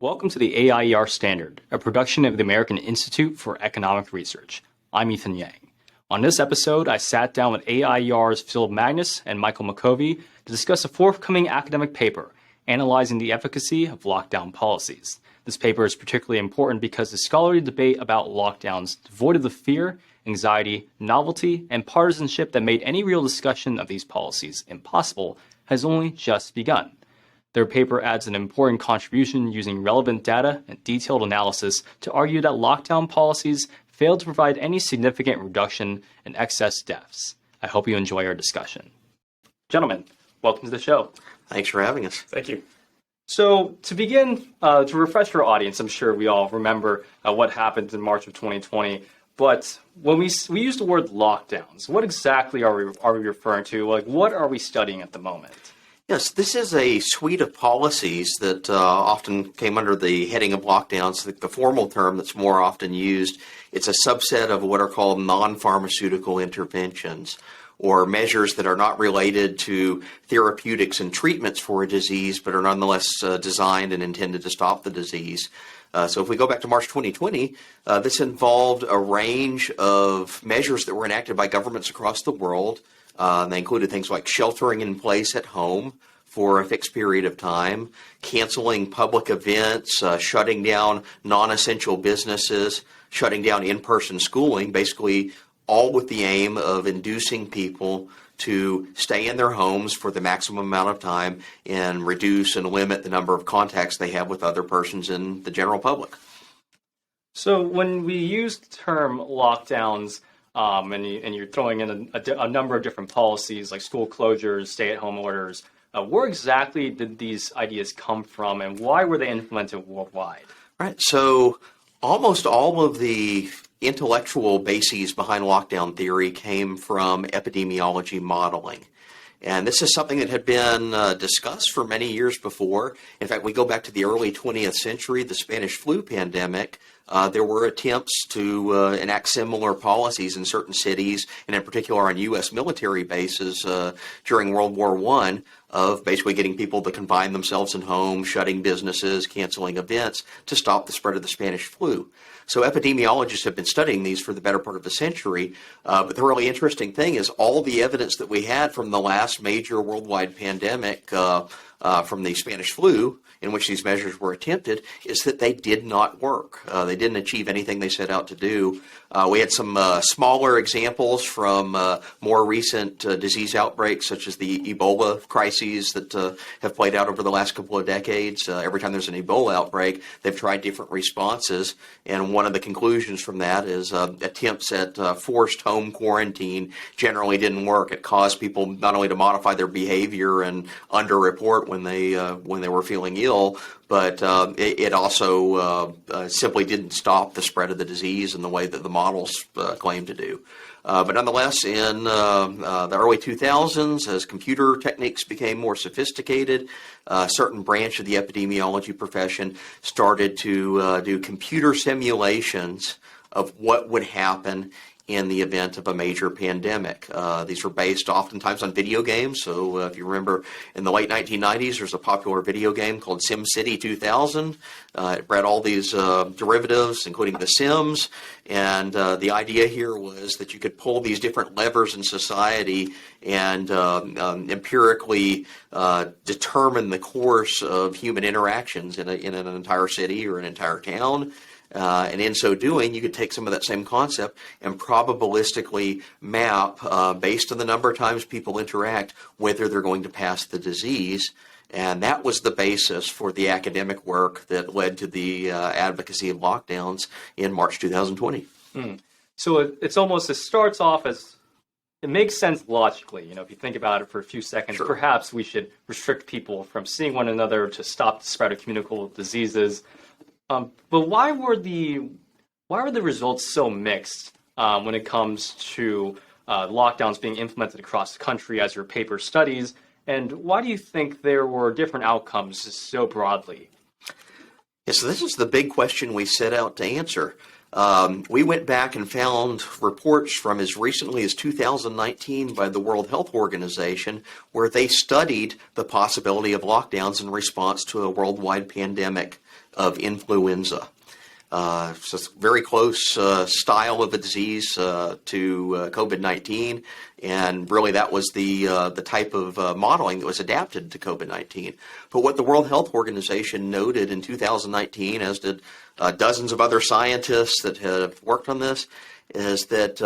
Welcome to the AIER Standard, a production of the American Institute for Economic Research. I'm Ethan Yang. On this episode, I sat down with AIER's Phil Magness and Michael Makovi to discuss a forthcoming academic paper analyzing the efficacy of lockdown policies. This paper is particularly important because the scholarly debate about lockdowns, devoid of the fear, anxiety, novelty, and partisanship that made any real discussion of these policies impossible, has only just begun. Their paper adds an important contribution using relevant data and detailed analysis to argue that lockdown policies failed to provide any significant reduction in excess deaths. I hope you enjoy our discussion. Gentlemen, welcome to the show. Thanks for having us. Thank you. So to begin, to refresh our audience, I'm sure we all remember what happened in March of 2020. But when we use the word lockdowns, what exactly are we referring to? Like, what are we studying at the moment? Yes, this is a suite of policies that often came under the heading of lockdowns. The formal term that's more often used, it's a subset of what are called non-pharmaceutical interventions, or measures that are not related to therapeutics and treatments for a disease, but are nonetheless designed and intended to stop the disease. So if we go back to March 2020, this involved a range of measures that were enacted by governments across the world. They included things like sheltering in place at home for a fixed period of time, canceling public events, shutting down non-essential businesses, shutting down in-person schooling, basically all with the aim of inducing people to stay in their homes for the maximum amount of time and reduce and limit the number of contacts they have with other persons in the general public. So when we use the term lockdowns, and you're throwing in a number of different policies like school closures, stay-at-home orders, where exactly did these ideas come from, and why were they implemented worldwide? Right. So almost all of the intellectual bases behind lockdown theory came from epidemiology modeling. And this is something that had been discussed for many years before. In fact, we go back to the early 20th century, the Spanish flu pandemic. There were attempts to enact similar policies in certain cities, and in particular on U.S. military bases during World War I, of basically getting people to confine themselves in homes, shutting businesses, canceling events to stop the spread of the Spanish flu. So epidemiologists have been studying these for the better part of a century, but the really interesting thing is all the evidence that we had from the last major worldwide pandemic from the Spanish flu, in which these measures were attempted, is that they did not work. They didn't achieve anything they set out to do. We had some smaller examples from more recent disease outbreaks, such as the Ebola crises that have played out over the last couple of decades. Every time there's an Ebola outbreak, they've tried different responses, and one of the conclusions from that is attempts at forced home quarantine generally didn't work. It caused people not only to modify their behavior and underreport when they were feeling ill, but it also simply didn't stop the spread of the disease in the way that the models claim to do. But nonetheless, in the early 2000s, as computer techniques became more sophisticated, a certain branch of the epidemiology profession started to do computer simulations of what would happen in the event of a major pandemic. These were based oftentimes on video games. So if you remember in the late 1990s, there's a popular video game called SimCity 2000. It bred all these derivatives, including The Sims. And the idea here was that you could pull these different levers in society and empirically determine the course of human interactions in an entire city or an entire town. And in so doing, you could take some of that same concept and probabilistically map, based on the number of times people interact, whether they're going to pass the disease. And that was the basis for the academic work that led to the advocacy of lockdowns in March 2020. So it starts off as, it makes sense logically. You know, if you think about it for a few seconds, Sure. Perhaps we should restrict people from seeing one another to stop the spread of communicable diseases. But why were the results so mixed when it comes to lockdowns being implemented across the country, as your paper studies? And why do you think there were different outcomes so broadly? Yeah, so this is the big question we set out to answer. We went back and found reports from as recently as 2019 by the World Health Organization where they studied the possibility of lockdowns in response to a worldwide pandemic of influenza. It's a very close style of a disease to COVID-19, and really that was the type of modeling that was adapted to COVID-19. But what the World Health Organization noted in 2019, as did dozens of other scientists that have worked on this, is that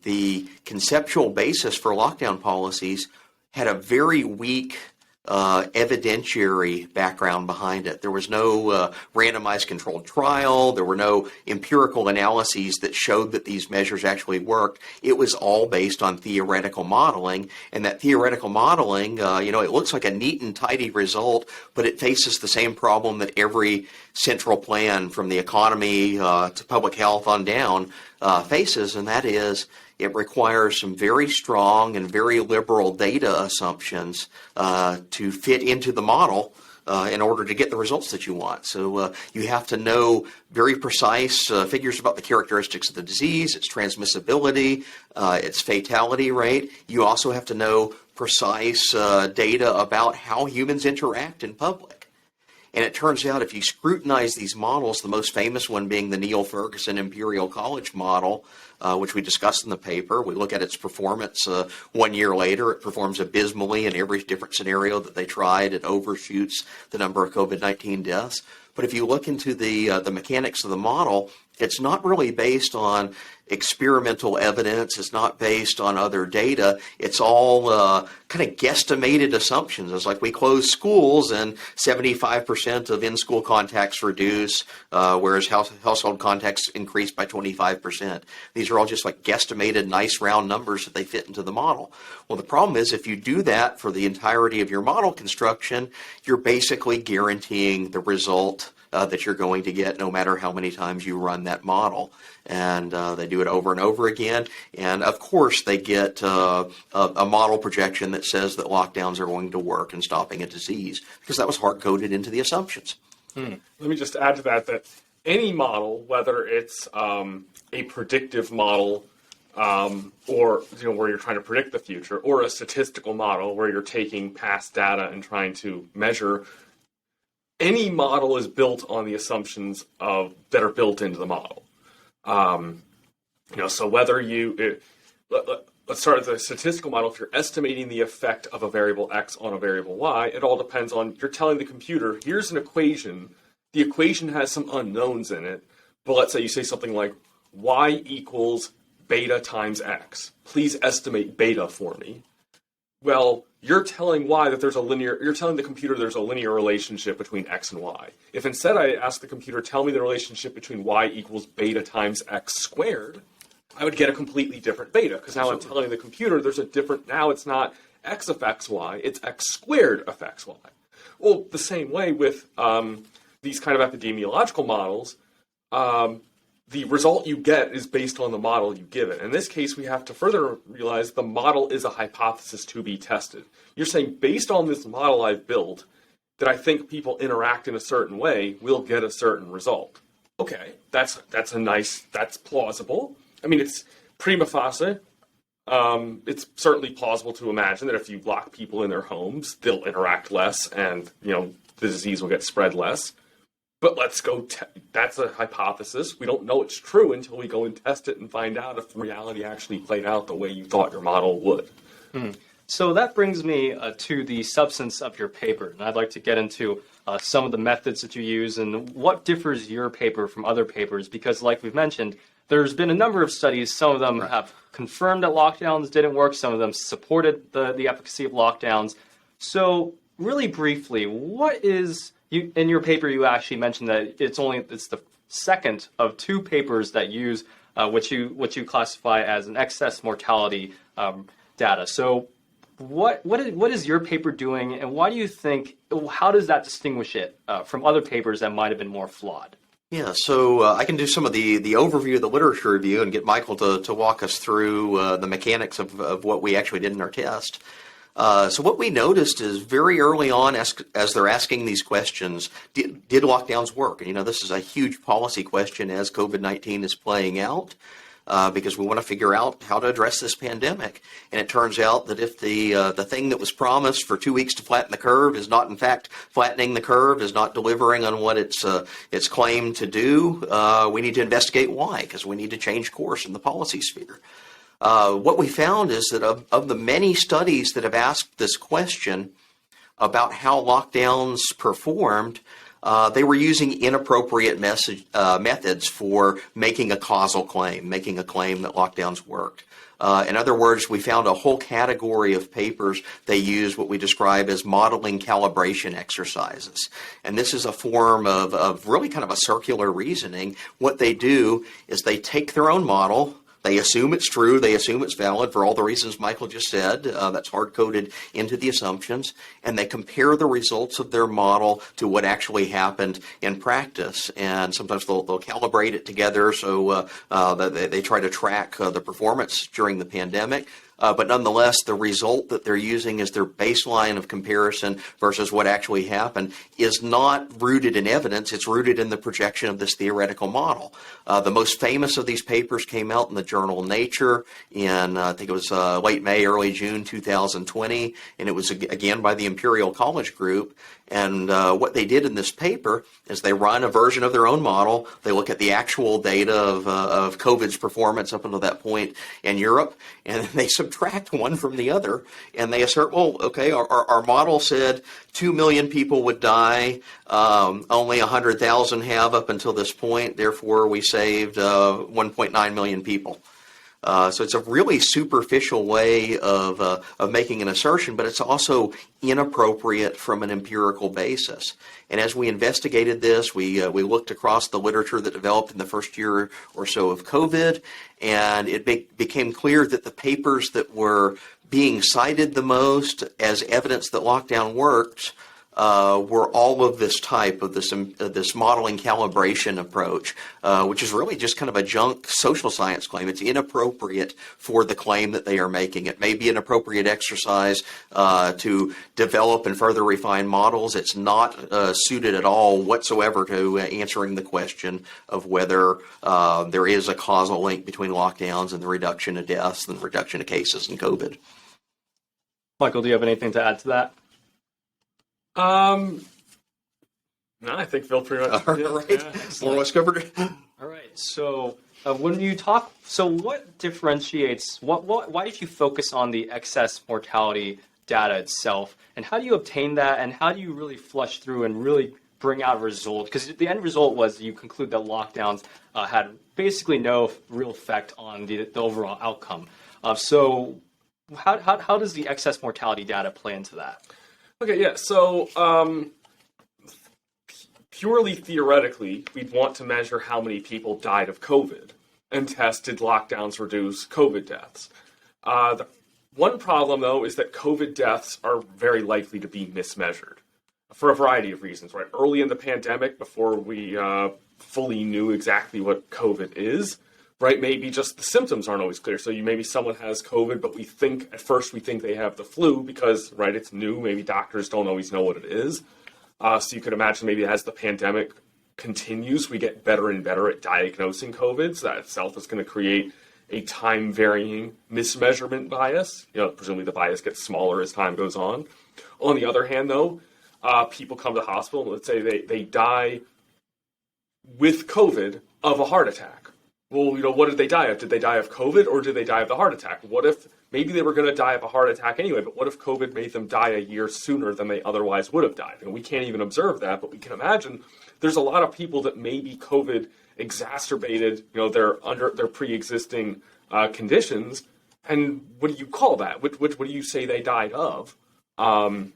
the conceptual basis for lockdown policies had a very weak evidentiary background behind it. There was no randomized controlled trial. There were no empirical analyses that showed that these measures actually worked. It was all based on theoretical modeling, and that theoretical modeling, it looks like a neat and tidy result, but it faces the same problem that every central plan from the economy to public health on down faces, and that is it requires some very strong and very liberal data assumptions to fit into the model in order to get the results that you want. So you have to know very precise figures about the characteristics of the disease, its transmissibility, its fatality rate. You also have to know precise data about how humans interact in public. And it turns out if you scrutinize these models, the most famous one being the Neil Ferguson Imperial College model, which we discussed in the paper, we look at its performance 1 year later. It performs abysmally in every different scenario that they tried. It overshoots the number of COVID-19 deaths. But if you look into the mechanics of the model, it's not really based on experimental evidence. It's not based on other data. It's all kind of guesstimated assumptions. It's like we close schools and 75% of in-school contacts reduce, whereas household contacts increase by 25%. These are all just like guesstimated nice round numbers that they fit into the model. Well, the problem is if you do that for the entirety of your model construction, you're basically guaranteeing the result that you're going to get no matter how many times you run that model. And they do it over and over again. And of course, they get a model projection that says that lockdowns are going to work in stopping a disease because that was hard-coded into the assumptions. Let me just add to that any model, whether it's a predictive model or where you're trying to predict the future, or a statistical model where you're taking past data and trying to measure, any model is built on the assumptions that are built into the model. So whether let's start with the statistical model. If you're estimating the effect of a variable X on a variable Y, it all depends on, you're telling the computer, here's an equation. The equation has some unknowns in it, but let's say you say something like Y equals beta times X. Please estimate beta for me. Well, you're telling you're telling the computer there's a linear relationship between X and Y. If instead I ask the computer, tell me the relationship between Y equals beta times X squared, I would get a completely different beta, because now I'm telling the computer now it's not X affects Y, it's X squared affects Y. Well, the same way with these kind of epidemiological models, the result you get is based on the model you give it. In this case, we have to further realize the model is a hypothesis to be tested. You're saying, based on this model I've built, that I think people interact in a certain way, we'll get a certain result. Okay, that's plausible. I mean, it's prima facie. It's certainly plausible to imagine that if you lock people in their homes, they'll interact less and, the disease will get spread less. But let's go, that's a hypothesis. We don't know it's true until we go and test it and find out if reality actually played out the way you thought your model would. So that brings me to the substance of your paper. And I'd like to get into some of the methods that you use and what differs your paper from other papers. Because like we've mentioned, there's been a number of studies. Some of them have confirmed that lockdowns didn't work. Some of them supported the efficacy of lockdowns. So really briefly, what is... in your paper, you actually mentioned that it's the second of two papers that use what you classify as an excess mortality data. So, what is your paper doing, and why do you think? How does that distinguish it from other papers that might have been more flawed? Yeah, so I can do some of the overview of the literature review and get Michael to walk us through the mechanics of what we actually did in our test. So what we noticed is very early on, as they're asking these questions, did lockdowns work? And this is a huge policy question as COVID-19 is playing out. Because we want to figure out how to address this pandemic. And it turns out that if the thing that was promised for 2 weeks to flatten the curve is not in fact flattening the curve, is not delivering on what it's claimed to do, we need to investigate why, because we need to change course in the policy sphere. What we found is that of the many studies that have asked this question about how lockdowns performed, they were using inappropriate methods for making a causal claim, making a claim that lockdowns worked. In other words, we found a whole category of papers they use what we describe as modeling calibration exercises. And this is a form of really kind of a circular reasoning. What they do is they take their own model, they assume it's true, they assume it's valid for all the reasons Michael just said, that's hard-coded into the assumptions, and they compare the results of their model to what actually happened in practice. And sometimes they'll calibrate it together so they try to track the performance during the pandemic. But nonetheless, the result that they're using as their baseline of comparison versus what actually happened is not rooted in evidence. It's rooted in the projection of this theoretical model. The most famous of these papers came out in the journal Nature in, I think it was late May, early June 2020, and it was again by the Imperial College Group. And what they did in this paper is they run a version of their own model. They look at the actual data of COVID's performance up until that point in Europe, and they subtract one from the other, and they assert, well, okay, our model said 2 million people would die, only 100,000 have up until this point, therefore we saved 1.9 million people. So it's a really superficial way of making an assertion, but it's also inappropriate from an empirical basis. And as we investigated this, we looked across the literature that developed in the first year or so of COVID, and it became clear that the papers that were being cited the most as evidence that lockdown worked were all of this type of this modeling calibration approach, which is really just kind of a junk social science claim. It's inappropriate for the claim that they are making. It may be an appropriate exercise to develop and further refine models. It's not suited at all whatsoever to answering the question of whether there is a causal link between lockdowns and the reduction of deaths and the reduction of cases in COVID. Michael, do you have anything to add to that? No, I think Phil pretty much. All right. More or less covered. All right. So when you talk, so what differentiates? Why did you focus on the excess mortality data itself, and how do you obtain that, and how do you really flush through and really bring out a result? Because the end result was you conclude that lockdowns had basically no real effect on the overall outcome. So how does the excess mortality data play into that? Okay, yeah. So purely theoretically, we'd want to measure how many people died of COVID and test did lockdowns reduce COVID deaths. The one problem, though, is that COVID deaths are very likely to be mismeasured for a variety of reasons, right? Early in the pandemic, before we fully knew exactly what COVID is, right? Maybe just the symptoms aren't always clear. So maybe someone has COVID, but at first we think they have the flu because, right, it's new. Maybe doctors don't always know what it is. So you could imagine maybe as the pandemic continues, we get better and better at diagnosing COVID. So that itself is going to create a time-varying mismeasurement bias. Presumably the bias gets smaller as time goes on. On the other hand, though, people come to the hospital and let's say they die with COVID of a heart attack. Well, what did they die of? Did they die of COVID or did they die of the heart attack? What if maybe they were going to die of a heart attack anyway, but what if COVID made them die a year sooner than they otherwise would have died? And we can't even observe that, but we can imagine there's a lot of people that maybe COVID exacerbated, their pre-existing conditions. And what do you call that? What do you say they died of? And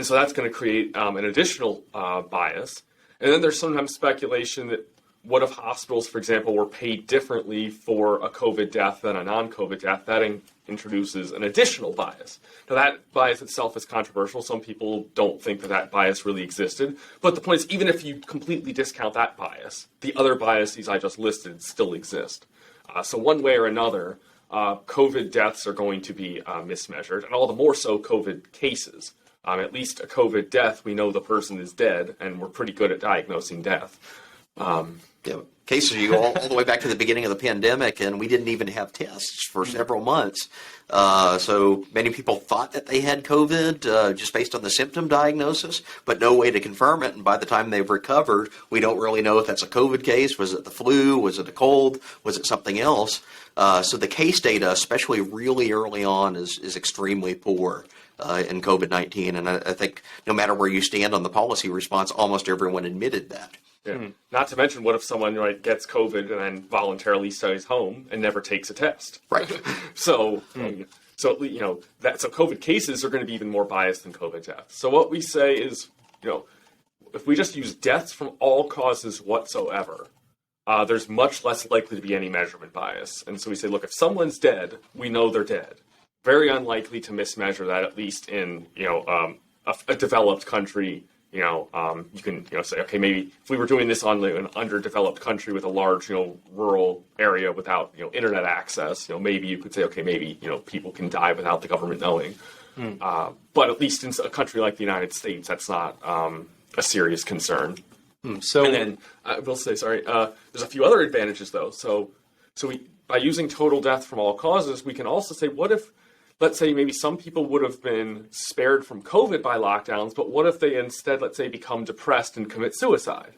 so that's going to create an additional bias. And then there's sometimes speculation that what if hospitals, for example, were paid differently for a COVID death than a non-COVID death? That introduces an additional bias. Now, that bias itself is controversial. Some people don't think that bias really existed. But the point is, even if you completely discount that bias, the other biases I just listed still exist. So one way or another, COVID deaths are going to be mismeasured, and all the more so COVID cases. At least a COVID death, we know the person is dead, and we're pretty good at diagnosing death. Cases you go all the way back to the beginning of the pandemic, and we didn't even have tests for several months. So many people thought that they had COVID just based on the symptom diagnosis, but no way to confirm it. And by the time they've recovered, we don't really know if that's a COVID case. Was it the flu? Was it a cold? Was it something else? So the case data, especially really early on, is extremely poor in COVID-19. And I think no matter where you stand on the policy response, almost everyone admitted that. Yeah. Not to mention, what if someone gets COVID and then voluntarily stays home and never takes a test? Right. So COVID cases are going to be even more biased than COVID deaths. So what we say is, if we just use deaths from all causes whatsoever, there's much less likely to be any measurement bias. And so we say, look, if someone's dead, we know they're dead. Very unlikely to mismeasure that, at least in a developed country. You can say, okay, maybe if we were doing this on an underdeveloped country with a large rural area without internet access, maybe you could say, okay, maybe people can die without the government knowing. But at least in a country like the United States, that's not a serious concern. And then I will say, there's a few other advantages though. So by using total death from all causes, we can also say, what if, let's say maybe some people would have been spared from COVID by lockdowns, but what if they instead, let's say, become depressed and commit suicide?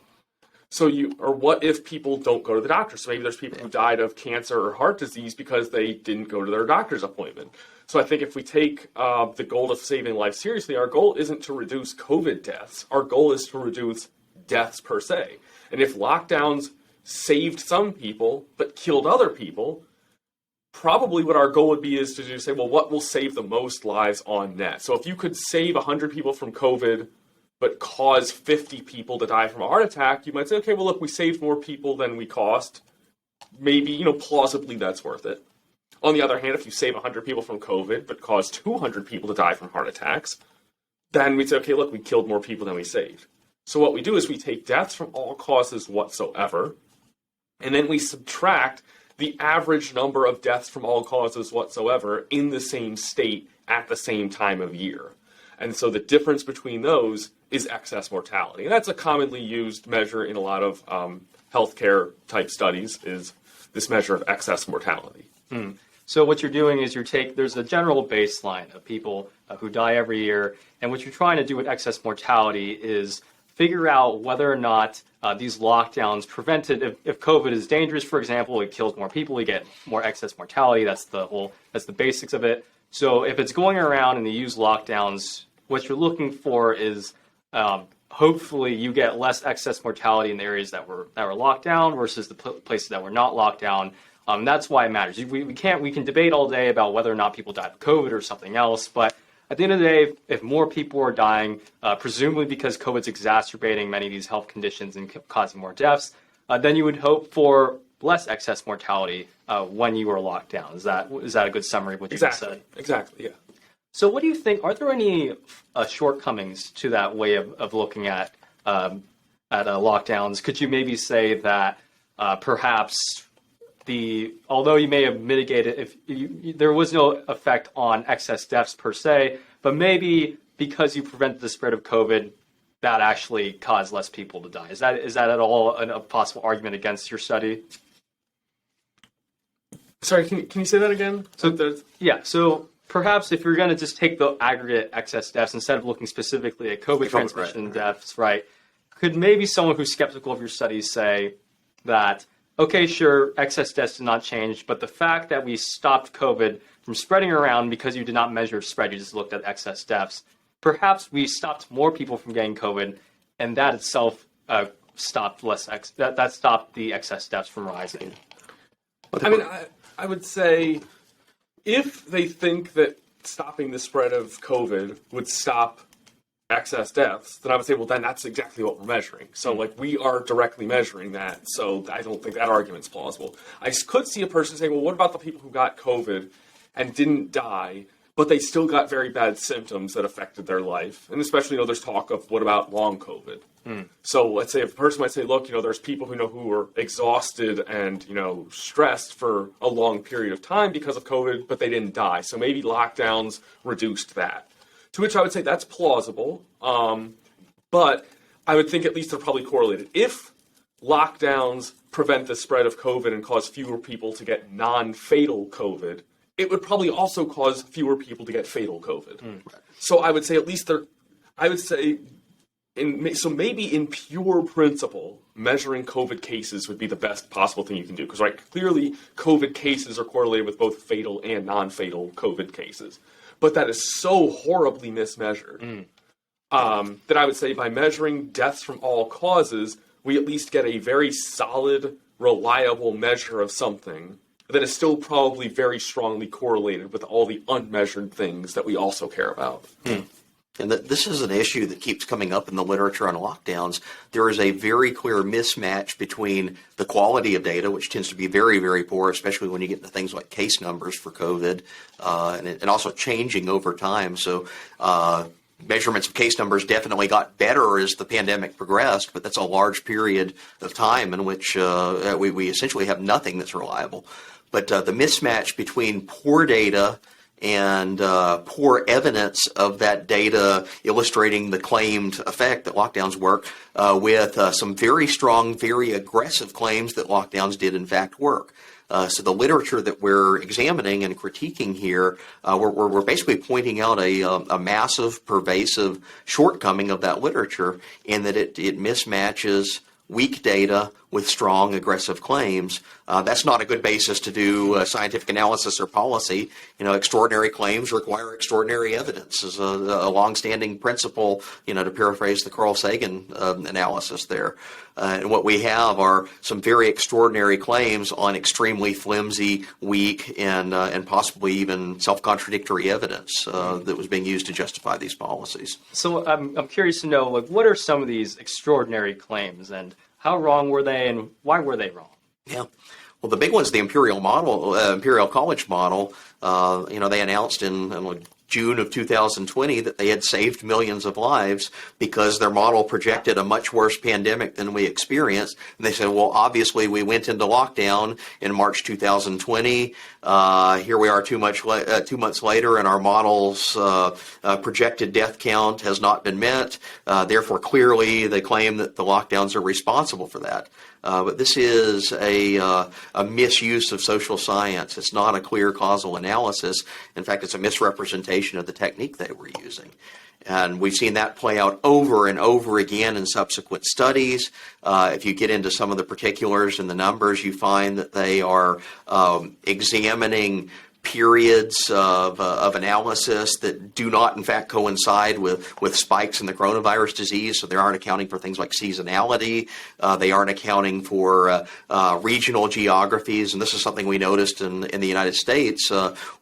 Or what if people don't go to the doctor? So maybe there's people who died of cancer or heart disease because they didn't go to their doctor's appointment. So I think if we take the goal of saving life seriously, our goal isn't to reduce COVID deaths. Our goal is to reduce deaths per se. And if lockdowns saved some people but killed other people, probably what our goal would be is to just say, well, what will save the most lives on net? So if you could save 100 people from COVID but cause 50 people to die from a heart attack, you might say, okay, well, look, we saved more people than we cost. Maybe, plausibly that's worth it. On the other hand, if you save 100 people from COVID but cause 200 people to die from heart attacks, then we'd say, okay, look, we killed more people than we saved. So what we do is we take deaths from all causes whatsoever, and then we subtract the average number of deaths from all causes whatsoever in the same state at the same time of year. And so the difference between those is excess mortality. And that's a commonly used measure in a lot of healthcare type studies, is this measure of excess mortality. So what you're doing is there's a general baseline of people who die every year, and what you're trying to do with excess mortality is figure out whether or not these lockdowns prevented, if COVID is dangerous, for example, it kills more people, you get more excess mortality. That's the basics of it. So if it's going around and you use lockdowns, what you're looking for is hopefully you get less excess mortality in the areas that were locked down versus the places that were not locked down. That's why it matters. We can debate all day about whether or not people died of COVID or something else, but at the end of the day, if more people are dying, presumably because COVID's exacerbating many of these health conditions and causing more deaths, then you would hope for less excess mortality when you are locked down. Is that a good summary of what you just said? Exactly, yeah. So what do you think, are there any shortcomings to that way of looking at lockdowns? Could you maybe say that perhaps although you may have mitigated, there was no effect on excess deaths per se, but maybe because you prevented the spread of COVID, that actually caused less people to die. Is that at all a possible argument against your study? Sorry, can you say that again? So perhaps if you're going to just take the aggregate excess deaths instead of looking specifically at COVID transmission deaths, right? Could maybe someone who's skeptical of your studies say that, okay, sure, excess deaths did not change, but the fact that we stopped COVID from spreading around because you did not measure spread, you just looked at excess deaths, perhaps we stopped more people from getting COVID, and that itself stopped that stopped the excess deaths from rising. I would say if they think that stopping the spread of COVID would stop excess deaths, then I would say, well, then that's exactly what we're measuring. So, we are directly measuring that, so I don't think that argument's plausible. I could see a person saying, well, what about the people who got COVID and didn't die, but they still got very bad symptoms that affected their life? And especially, there's talk of what about long COVID? So let's say if a person might say, look, there's people who are exhausted and, stressed for a long period of time because of COVID, but they didn't die. So maybe lockdowns reduced that. To which I would say that's plausible. But I would think at least they're probably correlated. If lockdowns prevent the spread of COVID and cause fewer people to get non-fatal COVID, it would probably also cause fewer people to get fatal COVID. So I would say at least so maybe in pure principle, measuring COVID cases would be the best possible thing you can do. Because clearly COVID cases are correlated with both fatal and non-fatal COVID cases. But that is so horribly mismeasured that I would say by measuring deaths from all causes, we at least get a very solid, reliable measure of something that is still probably very strongly correlated with all the unmeasured things that we also care about. And this is an issue that keeps coming up in the literature on lockdowns. There is a very clear mismatch between the quality of data, which tends to be very, very poor, especially when you get into things like case numbers for COVID, and also changing over time. So measurements of case numbers definitely got better as the pandemic progressed, but that's a large period of time in which we essentially have nothing that's reliable. But the mismatch between poor data and poor evidence of that data illustrating the claimed effect that lockdowns work with some very strong, very aggressive claims that lockdowns did in fact work. So the literature that we're examining and critiquing here, we're basically pointing out a massive, pervasive shortcoming of that literature in that it mismatches weak data with strong, aggressive claims. That's not a good basis to do scientific analysis or policy. Extraordinary claims require extraordinary evidence is a longstanding principle, to paraphrase the Carl Sagan analysis there. And what we have are some very extraordinary claims on extremely flimsy, weak, and possibly even self-contradictory evidence that was being used to justify these policies. So I'm curious to know, what are some of these extraordinary claims, and how wrong were they, and why were they wrong? Yeah. Well, the big one's the Imperial College model. They announced in June of 2020 that they had saved millions of lives because their model projected a much worse pandemic than we experienced. And they said, well, obviously we went into lockdown in March 2020. Here we are 2 months later, and our model's projected death count has not been met. Therefore, clearly they claim that the lockdowns are responsible for that. But this is a misuse of social science. It's not a clear causal analysis. In fact, it's a misrepresentation of the technique they were using. And we've seen that play out over and over again in subsequent studies. If you get into some of the particulars and the numbers, you find that they are examining periods of analysis that do not, in fact, coincide with spikes in the coronavirus disease. So they aren't accounting for things like seasonality. They aren't accounting for regional geographies. And this is something we noticed in the United States.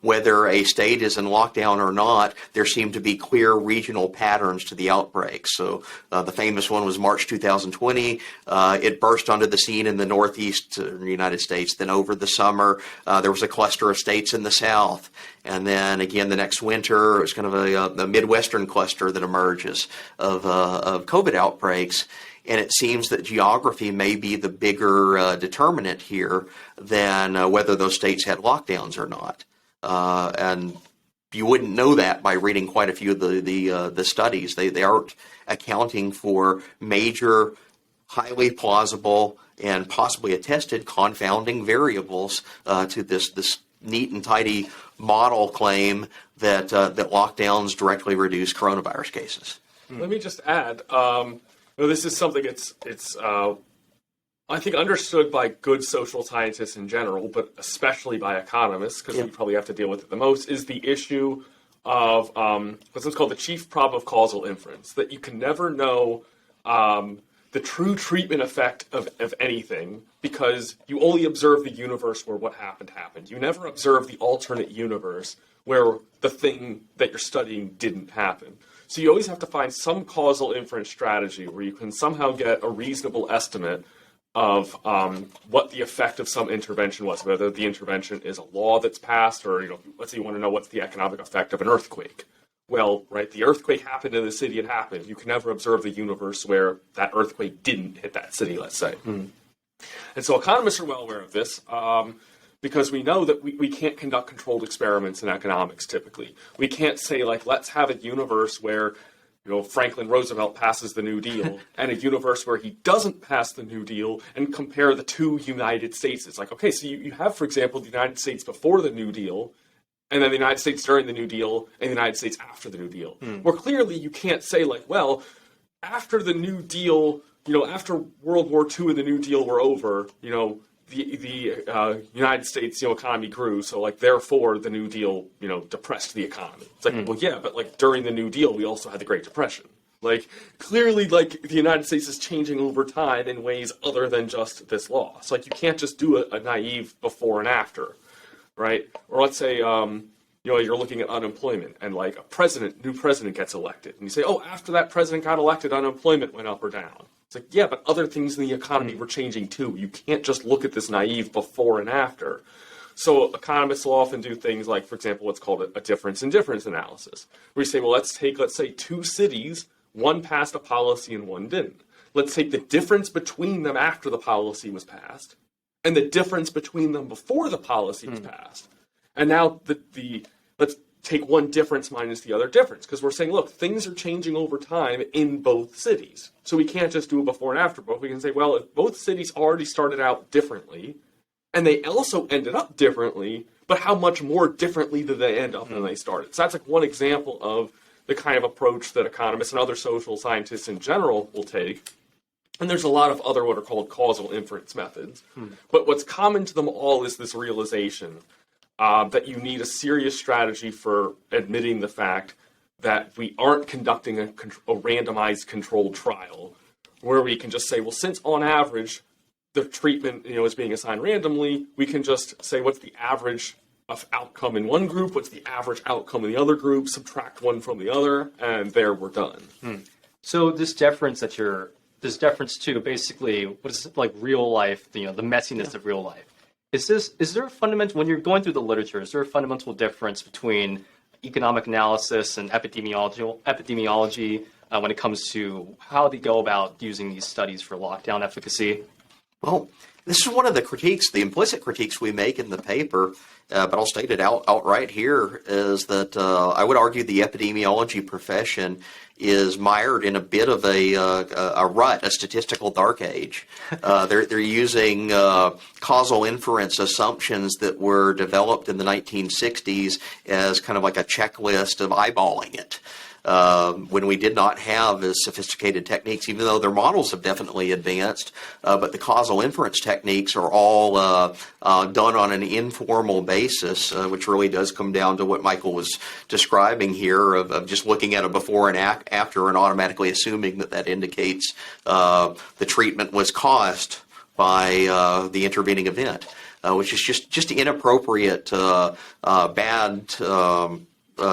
Whether a state is in lockdown or not, there seem to be clear regional patterns to the outbreak. So the famous one was March 2020. It burst onto the scene in the Northeast United States. Then over the summer, there was a cluster of states in the South. And then again, the next winter, it was kind of a Midwestern cluster that emerges of COVID outbreaks. And it seems that geography may be the bigger determinant here than whether those states had lockdowns or not. And you wouldn't know that by reading quite a few of the studies. They aren't accounting for major, highly plausible, and possibly attested confounding variables to this neat and tidy model claim that lockdowns directly reduce coronavirus cases. Let me just add, this is something it's I think understood by good social scientists in general, but especially by economists, because we probably have to deal with it the most, is the issue of what's called the chief problem of causal inference, that you can never know the true treatment effect of anything because you only observe the universe where what happened. You never observe the alternate universe where the thing that you're studying didn't happen. So you always have to find some causal inference strategy where you can somehow get a reasonable estimate of what the effect of some intervention was, whether the intervention is a law that's passed or, let's say you want to know what's the economic effect of an earthquake. well, right, the earthquake happened in the city it happened. You can never observe the universe where that earthquake didn't hit that city, let's say. And so economists are well aware of this because we know that we can't conduct controlled experiments in economics typically. We can't say, like, let's have a universe where Franklin Roosevelt passes the New Deal and a universe where he doesn't pass the New Deal and compare the two United States. It's like, okay, so you have, for example, the United States before the New Deal, and then the United States during the New Deal, and the United States after the New Deal. Where clearly you can't say, like, well, after the New Deal, after World War II and the New Deal were over, the United States, economy grew, so, like, therefore the New Deal, depressed the economy. It's like, well, yeah, but, like, during the New Deal, we also had the Great Depression. Like, clearly, like, the United States is changing over time in ways other than just this law. So, like, you can't just do a naive before and after. Right? Or let's say, you're looking at unemployment and, like, new president gets elected. And you say, oh, after that president got elected, unemployment went up or down. It's like, yeah, but other things in the economy were changing too. You can't just look at this naive before and after. So economists will often do things like, for example, what's called a difference in difference analysis. Where you say, well, let's say, two cities, one passed a policy and one didn't. Let's take the difference between them after the policy was passed and the difference between them before the policy was passed. And now let's take one difference minus the other difference, because we're saying, look, things are changing over time in both cities. So we can't just do a before and after, but we can say, well, if both cities already started out differently, and they also ended up differently, but how much more differently did they end up than they started? So that's like one example of the kind of approach that economists and other social scientists in general will take. And there's a lot of other what are called causal inference methods. But what's common to them all is this realization that you need a serious strategy for admitting the fact that we aren't conducting a randomized controlled trial where we can just say, well, since on average the treatment is being assigned randomly, we can just say what's the average of outcome in one group, what's the average outcome in the other group, subtract one from the other, and there we're done. So this deference to basically what is like real life, the messiness of real life. Is there a fundamental, when you're going through the literature, is there a fundamental difference between economic analysis and epidemiology when it comes to how they go about using these studies for lockdown efficacy? Well, this is one of the critiques, the implicit critiques we make in the paper, but I'll state it outright here, is that I would argue the epidemiology profession is mired in a bit of a rut, a statistical dark age. They're using causal inference assumptions that were developed in the 1960s as kind of like a checklist of eyeballing it. When we did not have as sophisticated techniques, even though their models have definitely advanced, but the causal inference techniques are all done on an informal basis, which really does come down to what Michael was describing here of just looking at a before and after and automatically assuming that indicates the treatment was caused by the intervening event, which is just inappropriate, bad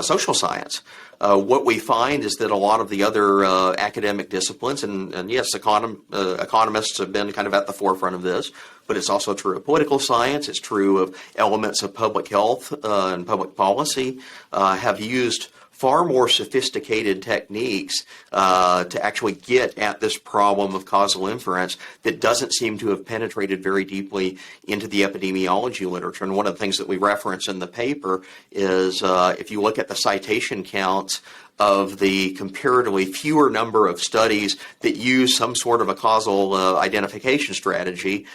social science. What we find is that a lot of the other academic disciplines, and yes, economists have been kind of at the forefront of this, but it's also true of political science, it's true of elements of public health and public policy, have used far more sophisticated techniques to actually get at this problem of causal inference that doesn't seem to have penetrated very deeply into the epidemiology literature. And one of the things that we reference in the paper is if you look at the citation counts of the comparatively fewer number of studies that use some sort of a causal identification strategy,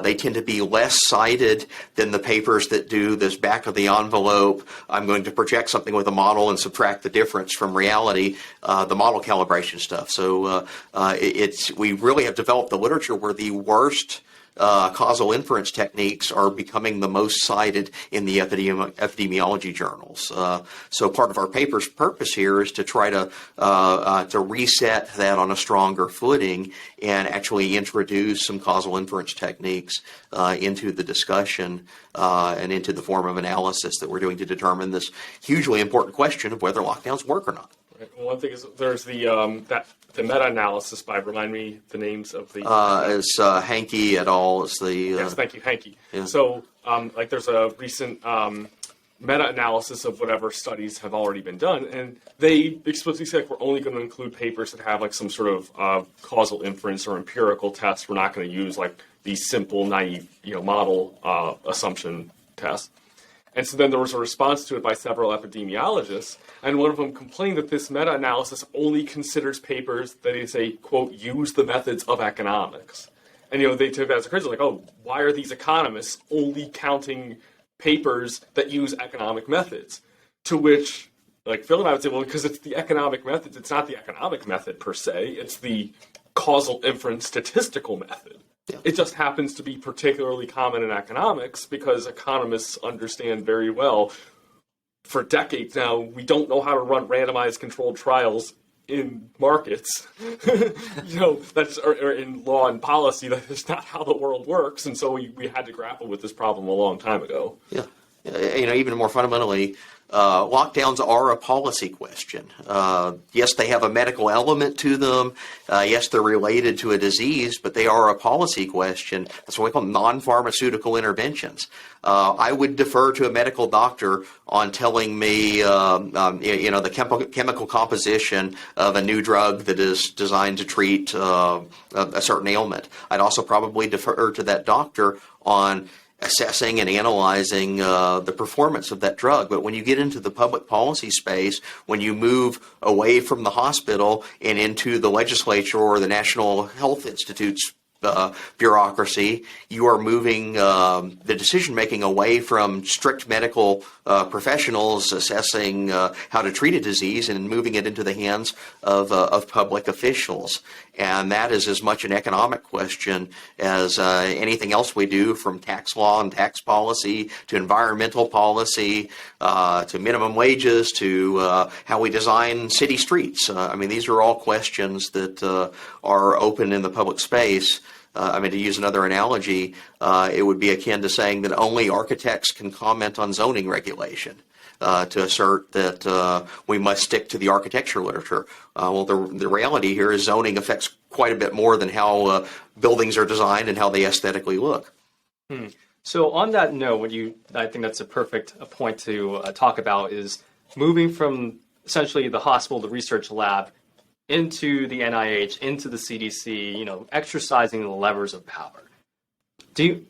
they tend to be less cited than the papers that do this back of the envelope, I'm going to project something with a model and subtract the difference from reality, the model calibration stuff. So we really have developed the literature where the worst causal inference techniques are becoming the most cited in the epidemiology journals. So part of our paper's purpose here is to try to reset that on a stronger footing and actually introduce some causal inference techniques into the discussion and into the form of analysis that we're doing to determine this hugely important question of whether lockdowns work or not. Right. Well, one thing is there's the meta-analysis by, remind me the names of the... It's Hankey et al. Is the... Yes, thank you, Hankey. Yeah. So, there's a recent meta-analysis of whatever studies have already been done, and they explicitly say, like, we're only going to include papers that have like some sort of causal inference or empirical test. We're not going to use like these simple, naive, model assumption tests. And so then there was a response to it by several epidemiologists, and one of them complained that this meta-analysis only considers papers that they say, quote, use the methods of economics. And, they took that as a criticism, like, oh, why are these economists only counting papers that use economic methods? To which, like, Phil and I would say, well, because it's the economic methods, it's not the economic method per se, it's the causal inference statistical method. Yeah. It just happens to be particularly common in economics because economists understand very well, for decades now, we don't know how to run randomized controlled trials in markets. That's or in law and policy. That is not how the world works, and so we had to grapple with this problem a long time ago. Yeah, even more fundamentally, lockdowns are a policy question. Yes, they have a medical element to them. Yes, they're related to a disease, but they are a policy question. That's what we call non-pharmaceutical interventions. I would defer to a medical doctor on telling me, the chemical composition of a new drug that is designed to treat a certain ailment. I'd also probably defer to that doctor on assessing and analyzing the performance of that drug. But when you get into the public policy space, when you move away from the hospital and into the legislature or the National Health Institute's bureaucracy, you are moving the decision-making away from strict medical professionals assessing how to treat a disease and moving it into the hands of public officials. And that is as much an economic question as anything else we do, from tax law and tax policy to environmental policy to minimum wages to how we design city streets. These are all questions that are open in the public space. To use another analogy, it would be akin to saying that only architects can comment on zoning regulation. To assert that we must stick to the architecture literature. The reality here is zoning affects quite a bit more than how buildings are designed and how they aesthetically look. So on that note, I think that's a perfect point to talk about, is moving from essentially the hospital, the research lab, into the NIH, into the CDC, exercising the levers of power. Do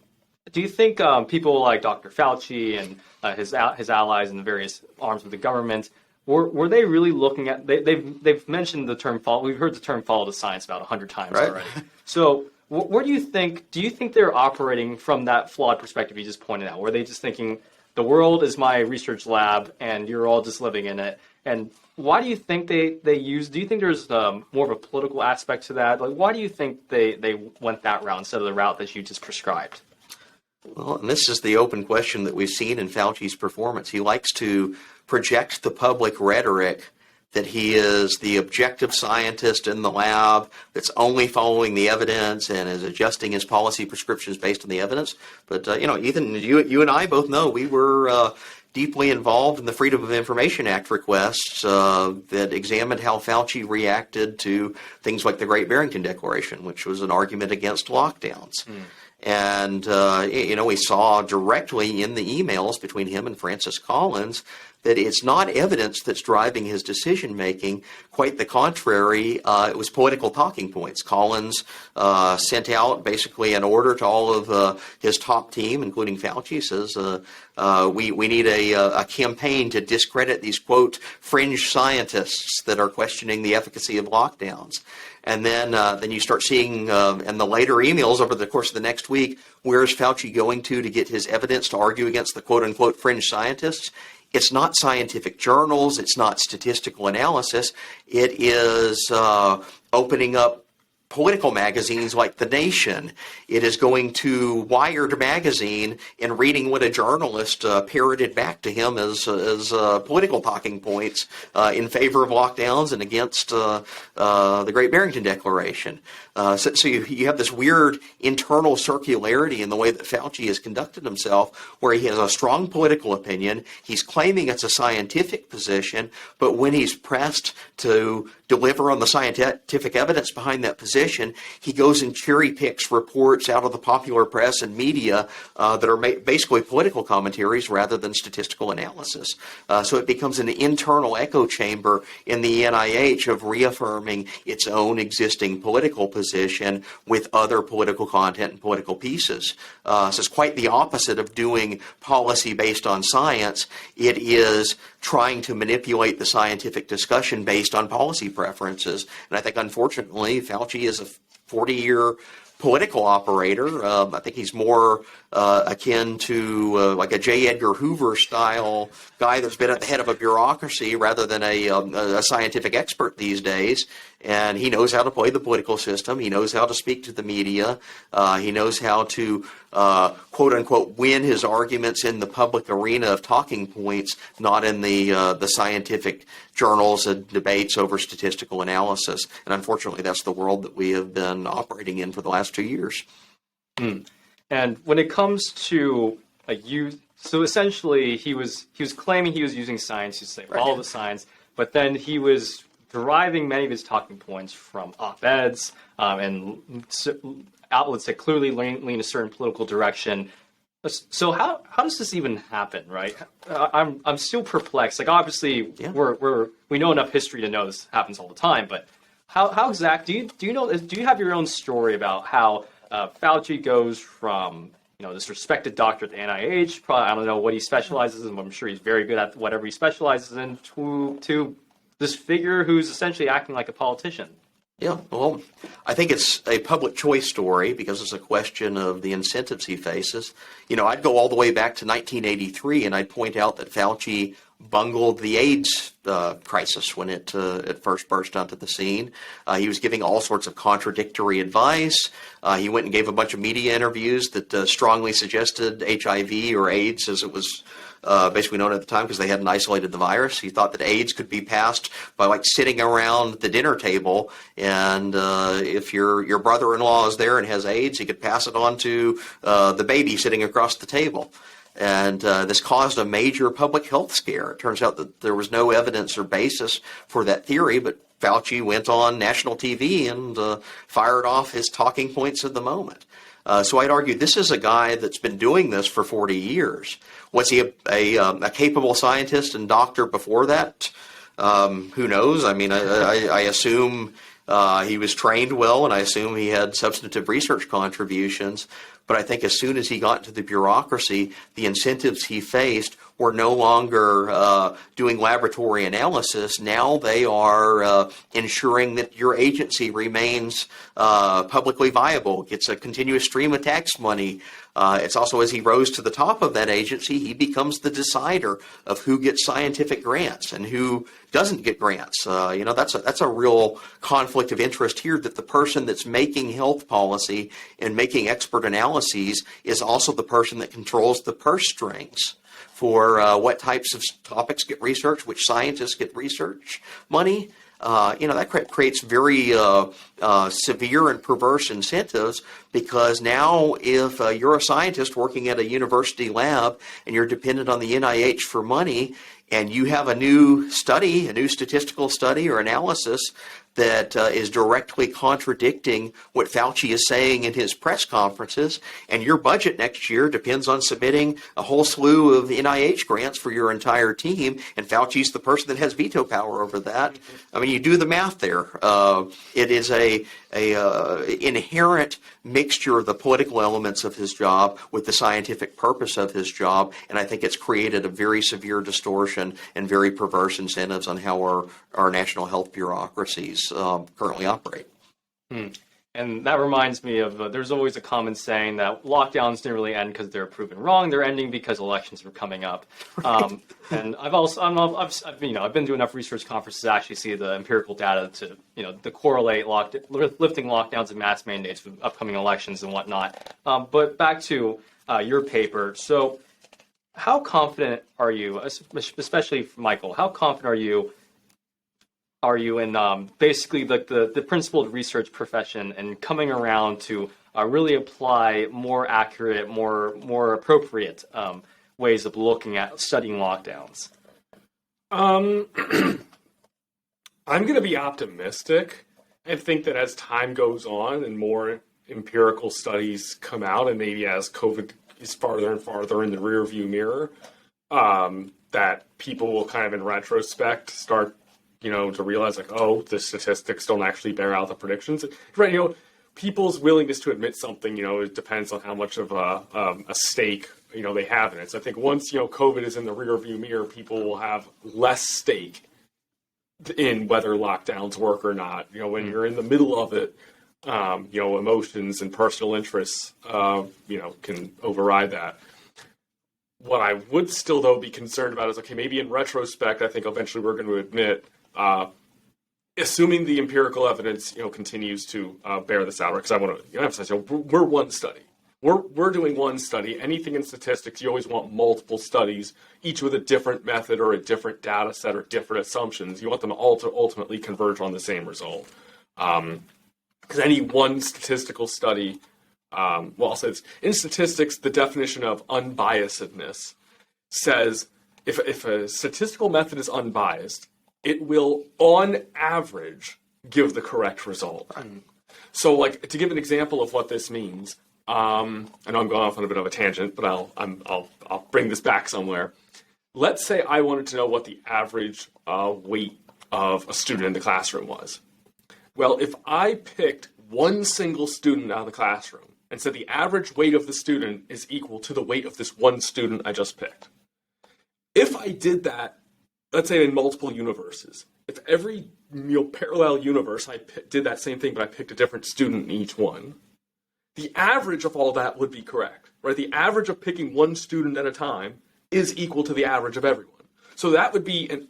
you think people like Dr. Fauci and his allies in the various arms of the government, were they really looking at, they've mentioned the term we've heard the term follow the science about 100 times already. So where do you think they're operating from that flawed perspective you just pointed out? Were they just thinking the world is my research lab and you're all just living in it? And why do you think do you think there's more of a political aspect to that? Like, why do you think they went that route instead of the route that you just prescribed? Well, and this is the open question that we've seen in Fauci's performance. He likes to project the public rhetoric that he is the objective scientist in the lab that's only following the evidence and is adjusting his policy prescriptions based on the evidence. But, Ethan, you and I both know we were deeply involved in the Freedom of Information Act requests that examined how Fauci reacted to things like the Great Barrington Declaration, which was an argument against lockdowns. And, we saw directly in the emails between him and Francis Collins that it's not evidence that's driving his decision-making. Quite the contrary, it was political talking points. Collins sent out basically an order to all of his top team, including Fauci, says, we need a campaign to discredit these, quote, fringe scientists that are questioning the efficacy of lockdowns. And then you start seeing in the later emails over the course of the next week, where is Fauci going to get his evidence to argue against the quote-unquote fringe scientists? It's not scientific journals. It's not statistical analysis. It is opening up political magazines like The Nation. It is going to Wired magazine and reading what a journalist parroted back to him as political talking points in favor of lockdowns and against the Great Barrington Declaration. So you have this weird internal circularity in the way that Fauci has conducted himself, where he has a strong political opinion. He's claiming it's a scientific position, but when he's pressed to deliver on the scientific evidence behind that position, position, he goes and cherry picks reports out of the popular press and media that are basically political commentaries rather than statistical analysis. So it becomes an internal echo chamber in the NIH of reaffirming its own existing political position with other political content and political pieces. So it's quite the opposite of doing policy based on science. It is trying to manipulate the scientific discussion based on policy preferences. And I think, unfortunately, Fauci is a 40-year political operator. I think he's more akin to like a J. Edgar Hoover style guy that's been at the head of a bureaucracy rather than a scientific expert these days. And he knows how to play the political system. He knows how to speak to the media. He knows how to, quote unquote, win his arguments in the public arena of talking points, not in the scientific journals and debates over statistical analysis. And unfortunately, that's the world that we have been operating in for the last 2 years. And when it comes to so essentially he was claiming he was using science to say follow the science, but then he was deriving many of his talking points from op-eds and outlets that clearly lean a certain political direction. So how does this even happen, right? I'm still perplexed. Like, obviously we know enough history to know this happens all the time, but how exact do you have your own story about how Fauci goes from this respected doctor at the NIH, probably I don't know what he specializes in, but I'm sure he's very good at whatever he specializes in, to this figure who's essentially acting like a politician? Yeah, well, I think it's a public choice story because it's a question of the incentives he faces. I'd go all the way back to 1983 and I'd point out that Fauci bungled the AIDS crisis when it first burst onto the scene. He was giving all sorts of contradictory advice. He went and gave a bunch of media interviews that strongly suggested HIV or AIDS, as it was basically known at the time, because they hadn't isolated the virus. He thought that AIDS could be passed by sitting around the dinner table, and if your brother-in-law is there and has AIDS, he could pass it on to the baby sitting across the table. And this caused a major public health scare. It turns out that there was no evidence or basis for that theory, but Fauci went on national TV and fired off his talking points of the moment. So I'd argue this is a guy that's been doing this for 40 years. Was he a capable scientist and doctor before that? Who knows? I mean, I assume he was trained well, and I assume he had substantive research contributions. But I think as soon as he got into the bureaucracy, the incentives he faced were no longer doing laboratory analysis. Now they are ensuring that your agency remains publicly viable, gets a continuous stream of tax money. It's also, as he rose to the top of that agency, he becomes the decider of who gets scientific grants and who doesn't get grants. That's a real conflict of interest here, that the person that's making health policy and making expert analyses is also the person that controls the purse strings for what types of topics get researched, which scientists get research money. That creates very severe and perverse incentives, because now if you're a scientist working at a university lab and you're dependent on the NIH for money, and you have a new study, a new statistical study or analysis that is directly contradicting what Fauci is saying in his press conferences, and your budget next year depends on submitting a whole slew of NIH grants for your entire team, and Fauci's the person that has veto power over that. I mean, you do the math there. It is a inherent mixture of the political elements of his job with the scientific purpose of his job, and I think it's created a very severe distortion and very perverse incentives on how our national health bureaucracies currently operate. And that reminds me of there's always a common saying that lockdowns didn't really end because they're proven wrong; they're ending because elections were coming up. Right. And I've been doing enough research conferences to actually see the empirical data to correlate lifting lockdowns and mask mandates with upcoming elections and whatnot. But back to your paper. So, how confident are you, especially Michael? How confident are you in basically the principled research profession and coming around to really apply more accurate, more appropriate ways of looking at studying lockdowns? I'm going to be optimistic I think that as time goes on and more empirical studies come out, and maybe as COVID is farther and farther in the rearview mirror, that people will kind of in retrospect start, to realize like, oh, the statistics don't actually bear out the predictions. Right, people's willingness to admit something, it depends on how much of a stake, they have in it. So I think once, COVID is in the rearview mirror, people will have less stake in whether lockdowns work or not. When you're in the middle of it, emotions and personal interests, can override that. What I would still, though, be concerned about is, okay, maybe in retrospect, I think eventually we're going to admit, assuming the empirical evidence, continues to bear this out, because I want to emphasize, we're one study. We're doing one study. Anything in statistics, you always want multiple studies, each with a different method or a different data set or different assumptions. You want them all to ultimately converge on the same result. Because any one statistical study, I'll say this, in statistics, the definition of unbiasedness says if a statistical method is unbiased, it will, on average, give the correct result. So, like, to give an example of what this means, I know I'm going off on a bit of a tangent, but I'll bring this back somewhere. Let's say I wanted to know what the average weight of a student in the classroom was. Well, if I picked one single student out of the classroom and said the average weight of the student is equal to the weight of this one student I just picked. If I did that, let's say in multiple universes, if every parallel universe I did that same thing, but I picked a different student in each one, the average of all that would be correct, right? The average of picking one student at a time is equal to the average of everyone. So that would be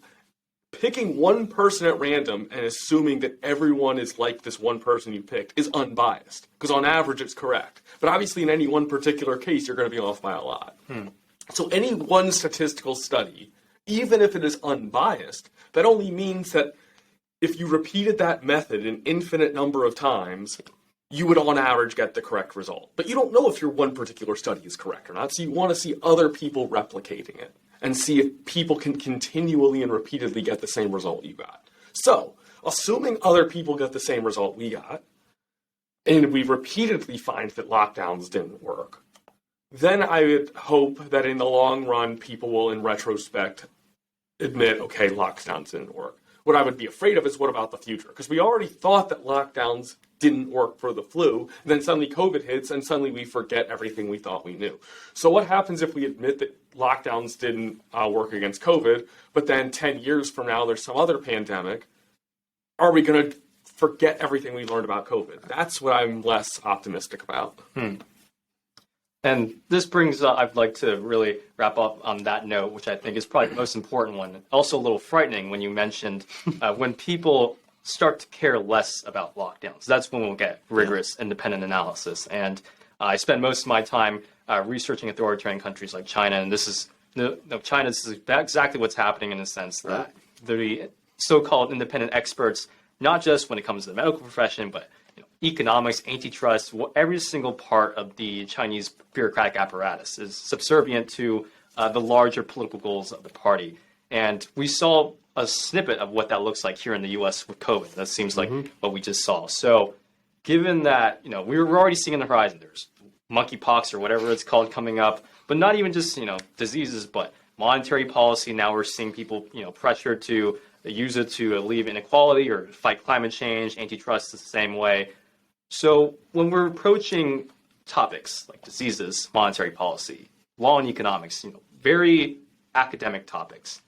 picking one person at random and assuming that everyone is like this one person you picked is unbiased, because on average it's correct. But obviously in any one particular case, you're going to be off by a lot. So any one statistical study, even if it is unbiased, that only means that if you repeated that method an infinite number of times, you would on average get the correct result. But you don't know if your one particular study is correct or not, so you want to see other people replicating it and see if people can continually and repeatedly get the same result you got. So, assuming other people get the same result we got, and we repeatedly find that lockdowns didn't work, then I would hope that in the long run, people will, in retrospect, admit, okay, lockdowns didn't work. What I would be afraid of is, what about the future? Because we already thought that lockdowns didn't work for the flu, and then suddenly COVID hits, and suddenly we forget everything we thought we knew. So what happens if we admit that lockdowns didn't work against COVID, but then 10 years from now there's some other pandemic? Are we going to forget everything we learned about COVID? That's what I'm less optimistic about. And this brings, I'd like to really wrap up on that note, which I think is probably the most important one. Also a little frightening when you mentioned when people start to care less about lockdowns. That's when we'll get rigorous independent analysis. And I spend most of my time researching authoritarian countries like China, and this is exactly what's happening in the sense that the so-called independent experts, not just when it comes to the medical profession, but economics, antitrust, every single part of the Chinese bureaucratic apparatus is subservient to the larger political goals of the party. And we saw a snippet of what that looks like here in the U.S. with COVID. That seems like what we just saw. So given that, we're already seeing on the horizon, there's monkeypox or whatever it's called coming up, but not even just, diseases, but monetary policy. Now we're seeing people, pressured to use it to alleviate inequality or fight climate change. Antitrust is the same way. So when we're approaching topics like diseases, monetary policy, law and economics, very academic topics,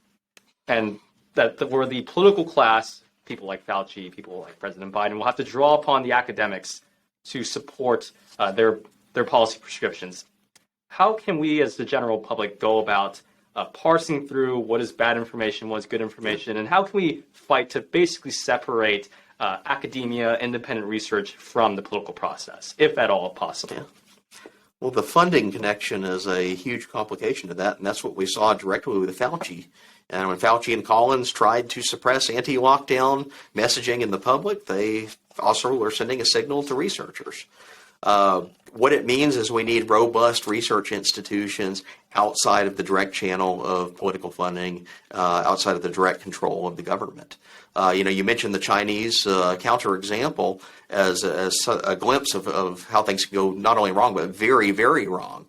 and where the political class, people like Fauci, people like President Biden, will have to draw upon the academics to support their policy prescriptions. How can we as the general public go about parsing through what is bad information, what is good information, and how can we fight to basically separate academia, independent research from the political process, if at all possible? Yeah. Well, the funding connection is a huge complication to that, and that's what we saw directly with Fauci. And when Fauci and Collins tried to suppress anti-lockdown messaging in the public, they also were sending a signal to researchers. What it means is we need robust research institutions outside of the direct channel of political funding, outside of the direct control of the government. You mentioned the Chinese counterexample as a glimpse of how things can go not only wrong, but very, very wrong.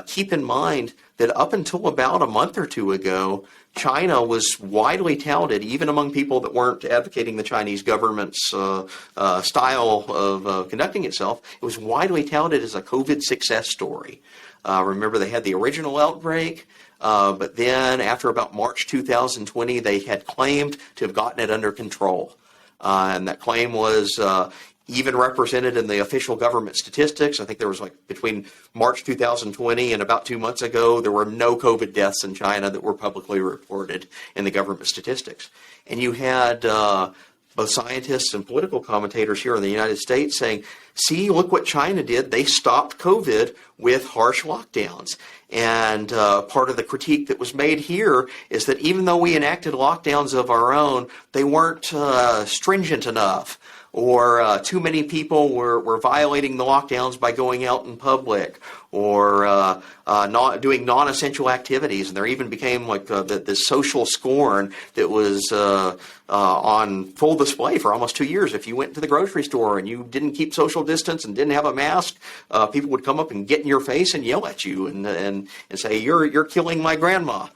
Keep in mind that up until about a month or two ago, China was widely touted, even among people that weren't advocating the Chinese government's style of conducting itself. It was widely touted as a COVID success story. Remember, they had the original outbreak, but then after about March 2020, they had claimed to have gotten it under control. And that claim was even represented in the official government statistics. I think there was between March 2020 and about 2 months ago, there were no COVID deaths in China that were publicly reported in the government statistics. And you had both scientists and political commentators here in the United States saying, see, look what China did. They stopped COVID with harsh lockdowns. And part of the critique that was made here is that even though we enacted lockdowns of our own, they weren't stringent enough. Or too many people were violating the lockdowns by going out in public, or not doing non-essential activities, and there even became this social scorn that was on full display for almost 2 years. If you went to the grocery store and you didn't keep social distance and didn't have a mask, people would come up and get in your face and yell at you and say, "You're killing my grandma."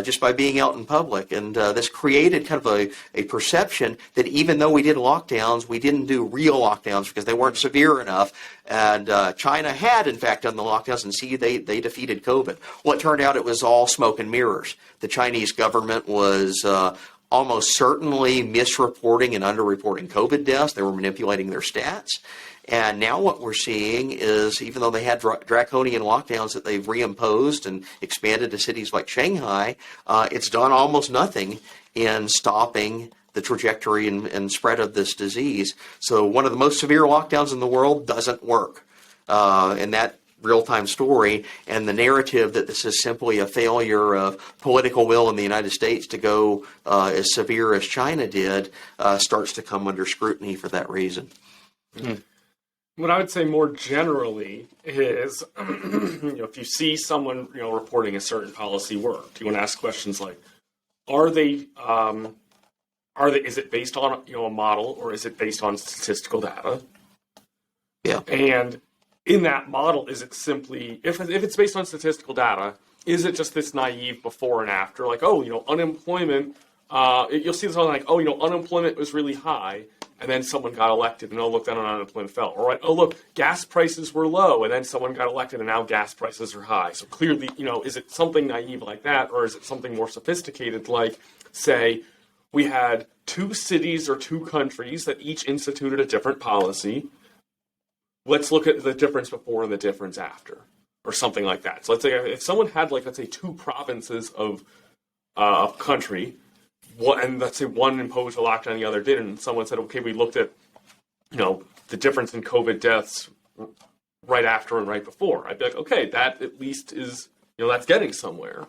Just by being out in public. And this created kind of a perception that even though we did lockdowns, we didn't do real lockdowns because they weren't severe enough. And China had, in fact, done the lockdowns, and see, they defeated COVID. Well, it turned out it was all smoke and mirrors. The Chinese government was almost certainly misreporting and underreporting COVID deaths. They were manipulating their stats. And now what we're seeing is, even though they had draconian lockdowns that they've reimposed and expanded to cities like Shanghai, it's done almost nothing in stopping the trajectory and spread of this disease. So one of the most severe lockdowns in the world doesn't work. And that real-time story and the narrative that this is simply a failure of political will in the United States to go as severe as China did starts to come under scrutiny for that reason. Mm-hmm. What I would say more generally is, if you see someone, reporting a certain policy work, you want to ask questions like, is it based on, a model, or is it based on statistical data? Yeah. And in that model, is it simply, if it's based on statistical data, is it just this naive before and after? Like, unemployment, you'll see this on unemployment was really high, and then someone got elected, and look, then unemployment fell. Or, look, gas prices were low, and then someone got elected, and now gas prices are high. So clearly, is it something naive like that, or is it something more sophisticated, like, say, we had 2 cities or 2 countries that each instituted a different policy. Let's look at the difference before and the difference after, or something like that. So let's say if someone had, let's say, 2 provinces of a country, and let's say one imposed a lockdown, the other didn't, and someone said, okay, we looked at, the difference in COVID deaths right after and right before. I'd be like, okay, that at least is, that's getting somewhere.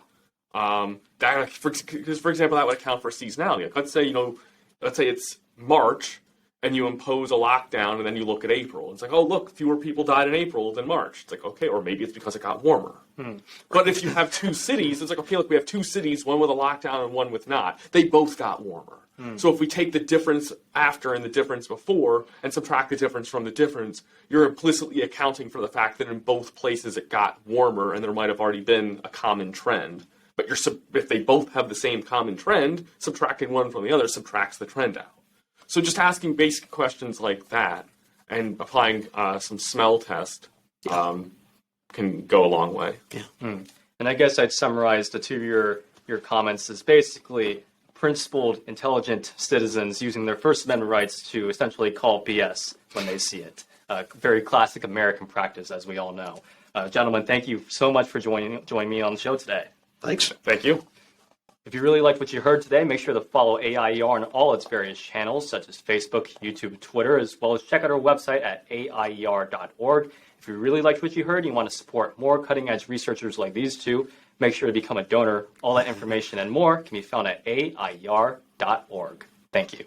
Because, for example, that would account for seasonality. Let's say it's March, and you impose a lockdown, and then you look at April. It's like, oh, look, fewer people died in April than March. It's like, okay, or maybe it's because it got warmer. But if you have 2 cities, it's like, okay, look, we have 2 cities, one with a lockdown and one with not. They both got warmer. So if we take the difference after and the difference before and subtract the difference from the difference, you're implicitly accounting for the fact that in both places it got warmer and there might have already been a common trend. But if they both have the same common trend, subtracting one from the other subtracts the trend out. So just asking basic questions like that and applying some smell test can go a long way. Yeah. And I guess I'd summarize the 2 of your comments as basically principled, intelligent citizens using their First Amendment rights to essentially call BS when they see it. Very classic American practice, as we all know. Gentlemen, thank you so much for joining me on the show today. Thanks. Thank you. If you really liked what you heard today, make sure to follow AIER on all its various channels, such as Facebook, YouTube, Twitter, as well as check out our website at aier.org. If you really liked what you heard and you want to support more cutting-edge researchers like these two, make sure to become a donor. All that information and more can be found at aier.org. Thank you.